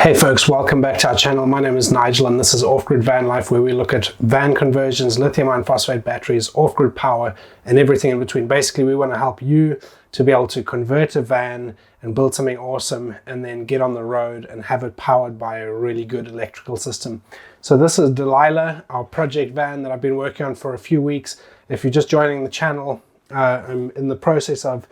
Hey folks, welcome back to our channel. My name is Nigel and this is Offgrid Van Life, where we look at van conversions, lithium iron phosphate batteries, Offgrid Power and everything in between. Basically, we want to help you to be able to convert a van and build something awesome and then get on the road and have it powered by a really good electrical system. So this is Delilah, our project van that I've been working on for a few weeks. If you're just joining the channel, I'm in the process of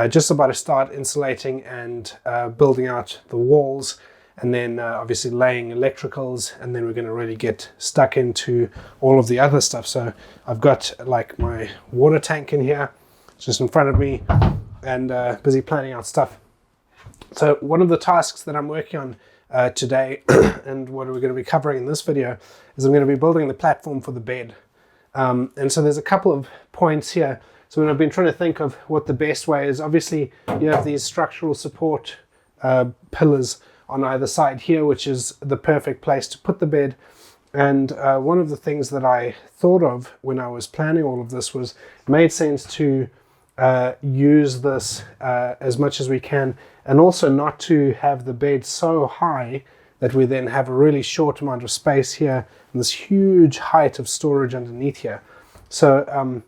just about to start insulating and building out the walls, and then obviously laying electricals, and then we're going to really get stuck into all of the other stuff. So I've got like my water tank in here just in front of me and busy planning out stuff. So one of the tasks that I'm working on today and what we're going to be covering in this video is I'm going to be building the platform for the bed. And so there's a couple of points here. So when I've been trying to think of what the best way is, obviously you have these structural support pillars on either side here, which is the perfect place to put the bed. And one of the things that I thought of when I was planning all of this was it made sense to use this as much as we can, and also not to have the bed so high that we then have a really short amount of space here and this huge height of storage underneath here. So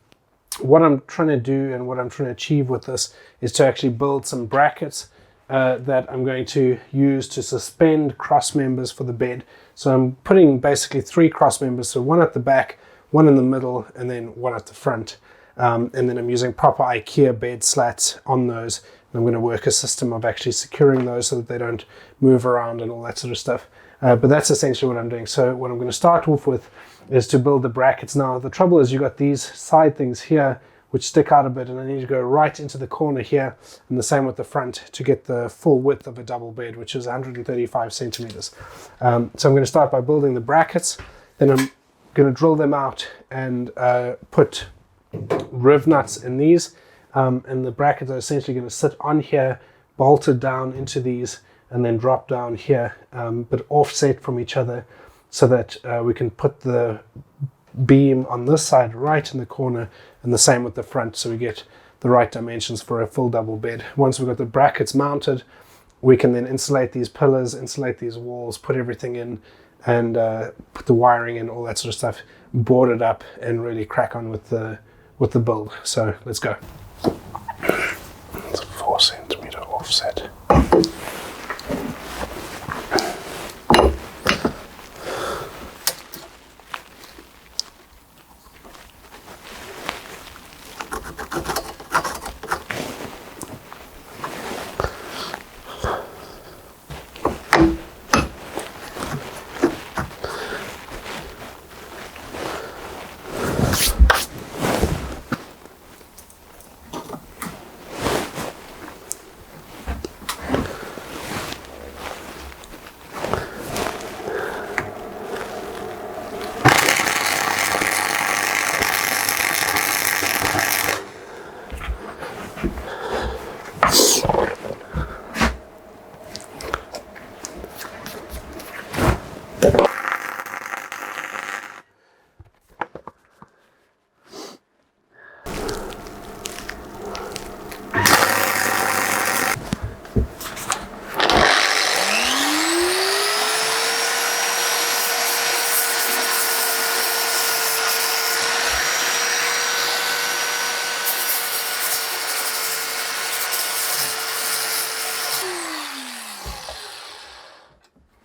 what I'm trying to do and what I'm trying to achieve with this is to actually build some brackets that I'm going to use to suspend cross members for the bed. So I'm putting basically 3 cross members, so one at the back, one in the middle, and then one at the front. And then I'm using proper IKEA bed slats on those. And I'm going to work a system of actually securing those so that they don't move around and all that sort of stuff. But that's essentially what I'm doing. So what I'm going to start off with is to build the brackets. Now the trouble is you've got these side things here which stick out a bit, and I need to go right into the corner here, and the same with the front to get the full width of a double bed, which is 135 centimeters. So I'm going to start by building the brackets, then I'm going to drill them out and put riv nuts in these, and the brackets are essentially going to sit on here, bolted down into these, and then drop down here, but offset from each other so that we can put the beam on this side right in the corner, and the same with the front, so we get the right dimensions for a full double bed. Once we've got the brackets mounted, we can then insulate these pillars, insulate these walls, put everything in, and put the wiring in, all that sort of stuff, board it up, and really crack on with the build. So let's go. It's a 4 centimeter offset.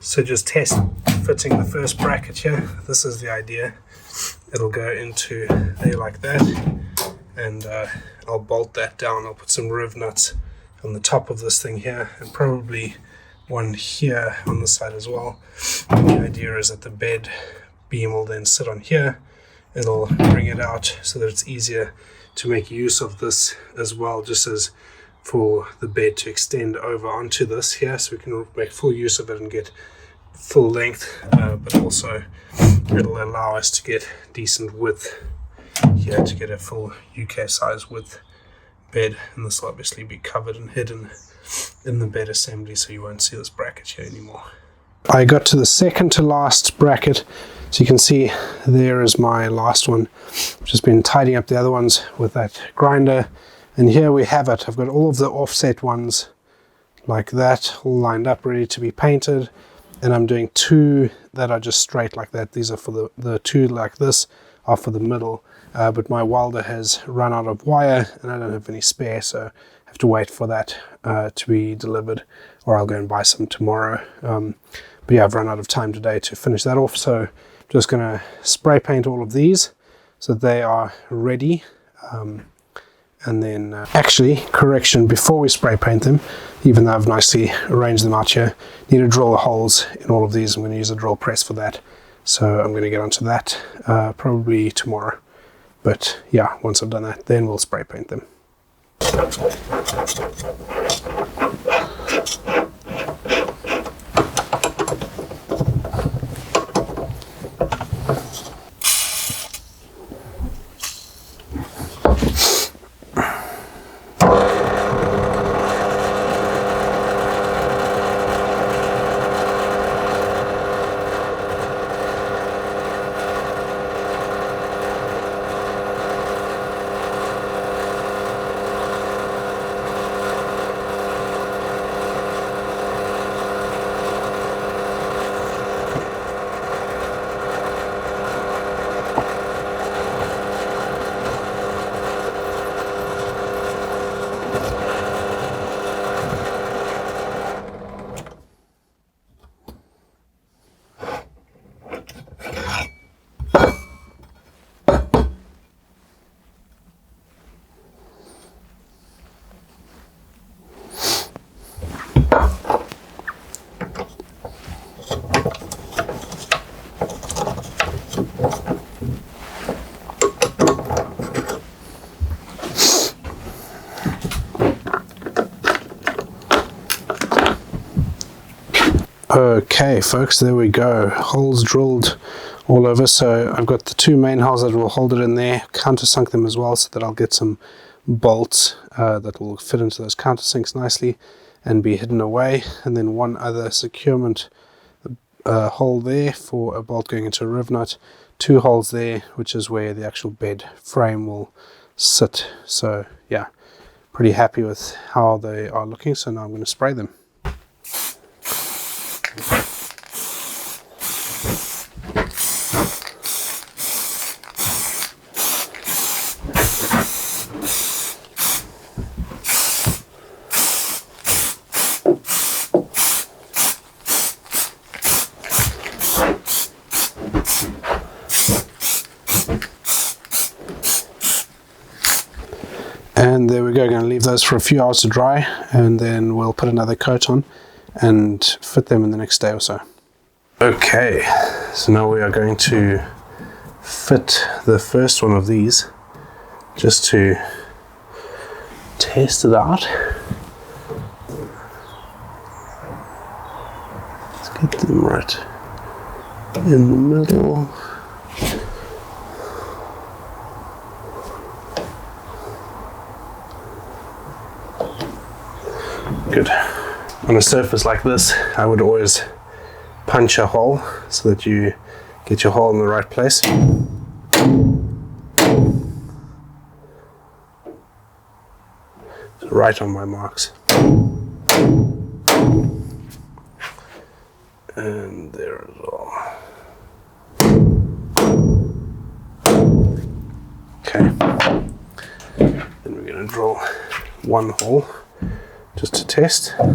So just test fitting the first bracket here. This is the idea. It'll go into there like that, and I'll bolt that down. I'll put some riv nuts on the top of this thing here, and probably one here on the side as well. And the idea is that the bed beam will then sit on here. It'll bring it out so that it's easier to make use of this as well, just as for the bed to extend over onto this here, so we can make full use of it and get full length, but also it'll allow us to get decent width here to get a full UK size width bed. And this will obviously be covered and hidden in the bed assembly, so you won't see this bracket here anymore. I got to the second to last bracket, so you can see there is my last one. I've just been tidying up the other ones with that grinder, and here we have it. I've got all of the offset ones like that all lined up ready to be painted, and I'm doing 2 that are just straight like that. These are for the 2 like this are for the middle, but my welder has run out of wire and I don't have any spare, so I have to wait for that to be delivered, or I'll go and buy some tomorrow. But yeah, I've run out of time today to finish that off, so I'm just going to spray paint all of these so they are ready. And then actually, correction, before we spray paint them, even though I've nicely arranged them out here, need to drill the holes in all of these. I'm going to use a drill press for that, so I'm going to get onto that probably tomorrow. But yeah, once I've done that, then we'll spray paint them. Okay folks, there we go, holes drilled all over. So I've got the 2 main holes that will hold it in there, countersunk them as well, so that I'll get some bolts that will fit into those countersinks nicely and be hidden away, and then 1 other securement hole there for a bolt going into a riv nut, 2 holes there, which is where the actual bed frame will sit. So yeah, pretty happy with how they are looking. So now I'm going to spray them. And there we go, going to leave those for a few hours to dry, and then we'll put another coat on and fit them in the next day or so. Okay, so now we are going to fit the first one of these just to test it out. Let's get them right in the middle. Good. On a surface like this, I would always punch a hole so that you get your hole in the right place. So right on my marks. And there as well. Okay. Then we're going to drill 1 hole just to test. We're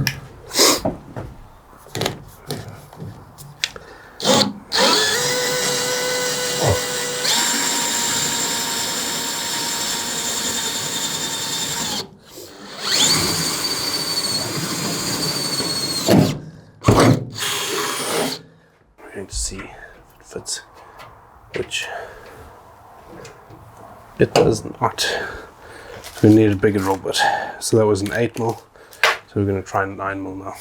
going to see if it fits, which it does not. We need a bigger drill bit. So that was an 8mm. So we're going to try 9mm now.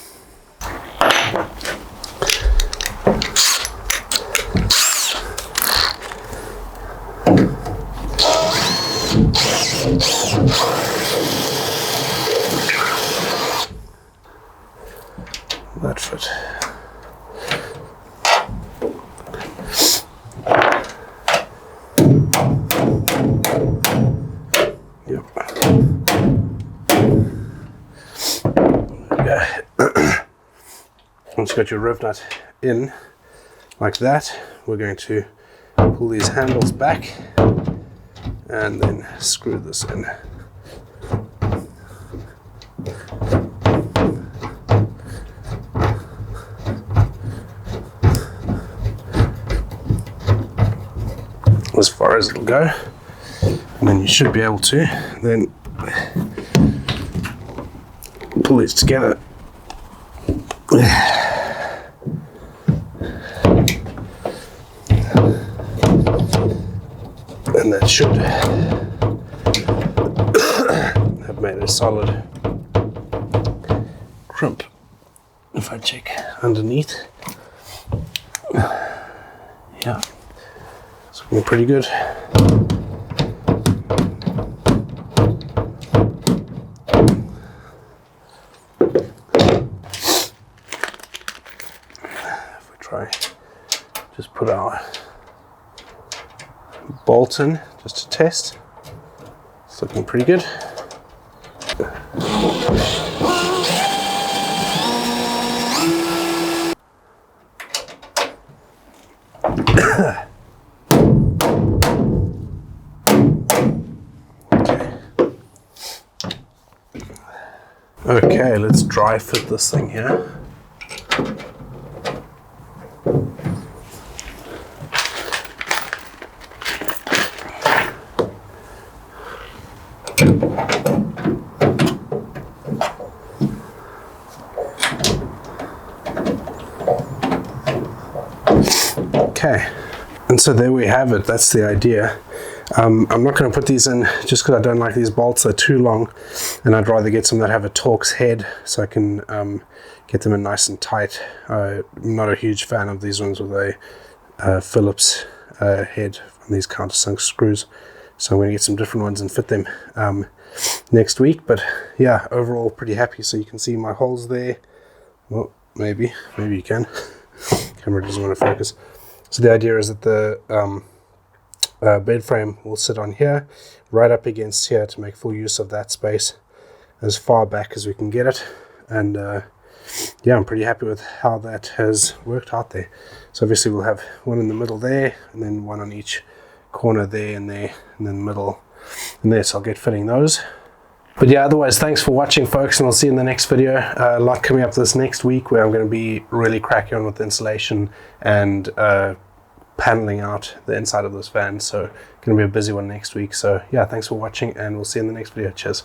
That fit. Yep. Once you've got your riv nut in like that. We're going to pull these handles back and then screw this in. As far as it'll go, and then you should be able to then pull these together. And that should have made a solid crimp. If I check underneath, yeah, it's looking pretty good. If we try, just put our bolt in just to test. It's looking pretty good. Okay, let's dry fit this thing here. Okay, and so there we have it. That's the idea. I'm not going to put these in just because I don't like these bolts. They're too long, and I'd rather get some that have a Torx head so I can get them in nice and tight. I'm not a huge fan of these ones with a Phillips head on these countersunk screws, so I'm going to get some different ones and fit them next week. But yeah, overall pretty happy. So you can see my holes there. Well, maybe you can. Camera doesn't want to focus. So the idea is that the bed frame will sit on here, right up against here, to make full use of that space as far back as we can get it. And yeah, I'm pretty happy with how that has worked out there. So obviously we'll have one in the middle there, and then one on each corner there, and then the middle and there. So I'll get fitting those. But yeah, otherwise, thanks for watching, folks, and I'll see you in the next video. A lot coming up this next week where I'm going to be really cracking on with the installation and paneling out the inside of this van. So going to be a busy one next week. So yeah, thanks for watching, and we'll see you in the next video. Cheers.